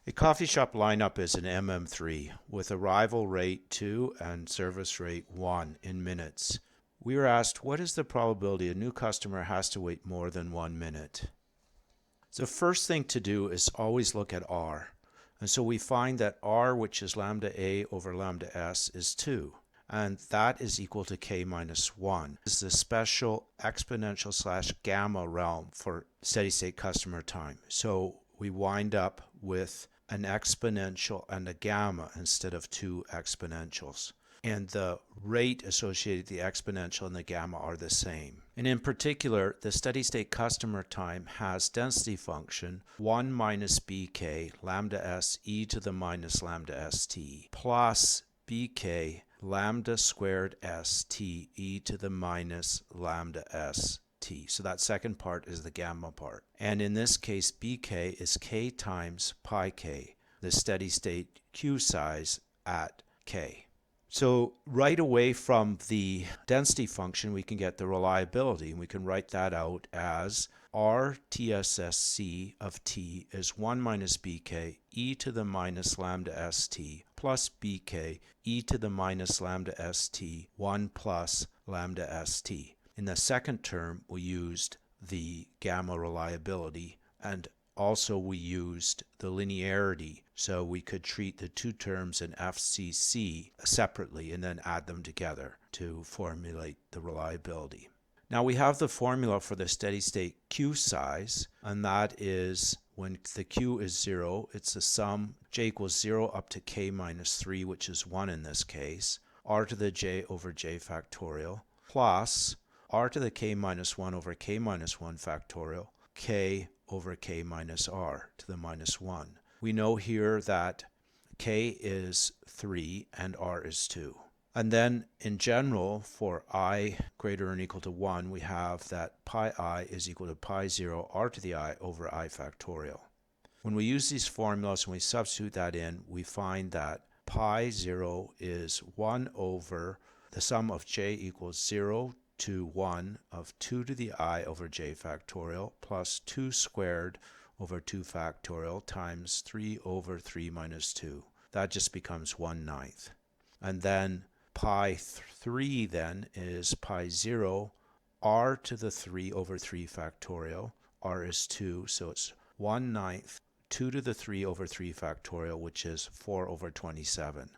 A coffee shop lineup is an MM3 with arrival rate 2 and service rate 1 in minutes. We were asked, what is the probability a new customer has to wait more than 1 minute? So the first thing to do is always look at R. And so we find that R, which is lambda A over lambda S, is 2. And that is equal to k minus 1. This is the special exponential slash gamma realm for steady state customer time. So we wind up with an exponential and a gamma instead of two exponentials. And the rate associated with the exponential and the gamma are the same. And in particular, the steady state customer time has density function 1 minus bk lambda s e to the minus lambda st plus bk lambda squared st e to the minus lambda st. So that second part is the gamma part. And in this case, bk is k times pi k, the steady state Q size at k. So right away from the density function, we can get the reliability, and we can write that out as R TSSC of t is 1 minus bk e to the minus lambda st plus bk e to the minus lambda st 1 plus lambda st. In the second term, we used the gamma reliability, and also we used the linearity, so we could treat the two terms in FCC separately and then add them together to formulate the reliability. Now we have the formula for the steady state Q size, and that is when the Q is 0, it's the sum j equals 0 up to k minus 3, which is 1 in this case, r to the j over j factorial, plus r to the k minus 1 over k minus 1 factorial, k over k minus r to the minus 1. We know here that k is 3 and r is 2. And then in general, for I greater than or equal to 1, we have that pi I is equal to pi 0 r to the I over I factorial. When we use these formulas and we substitute that in, we find that pi 0 is 1 over the sum of j equals 0 to 1 of 2 to the I over j factorial plus 2 squared over 2 factorial times 3 over 3 minus 2. That just becomes 1/9. And then pi 3 then is pi 0 r to the 3 over 3 factorial. R is 2, so it's 1/9 2 to the 3 over 3 factorial, which is 4 over 27.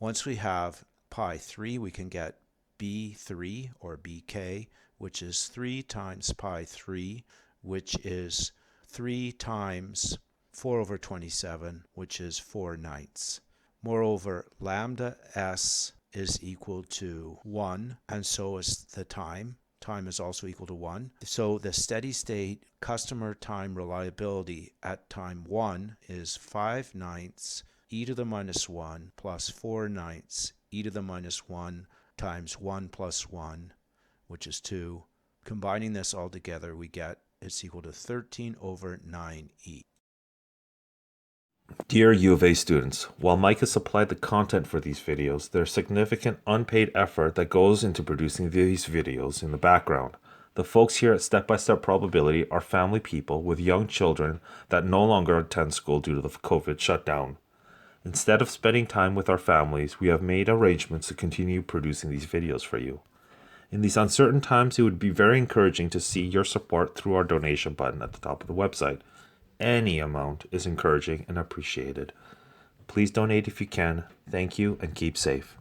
Once we have pi 3, we can get b3 or bk, which is 3 times pi 3, which is 3 times 4 over 27, which is 4/9. Moreover, lambda s is equal to 1, and so is the time. Time is also equal to 1. So the steady state customer time reliability at time 1 is 5/9 e to the minus 1 plus 4/9 e to the minus 1 times 1 plus 1, which is 2. Combining this all together, we get it's equal to 13 over 9e. Dear U of A students, while Mike has supplied the content for these videos, there's significant unpaid effort that goes into producing these videos in the background. The folks here at Step by Step Probability are family people with young children that no longer attend school due to the COVID shutdown. Instead of spending time with our families, we have made arrangements to continue producing these videos for you. In these uncertain times, it would be very encouraging to see your support through our donation button at the top of the website. Any amount is encouraging and appreciated. Please donate if you can. Thank you and keep safe.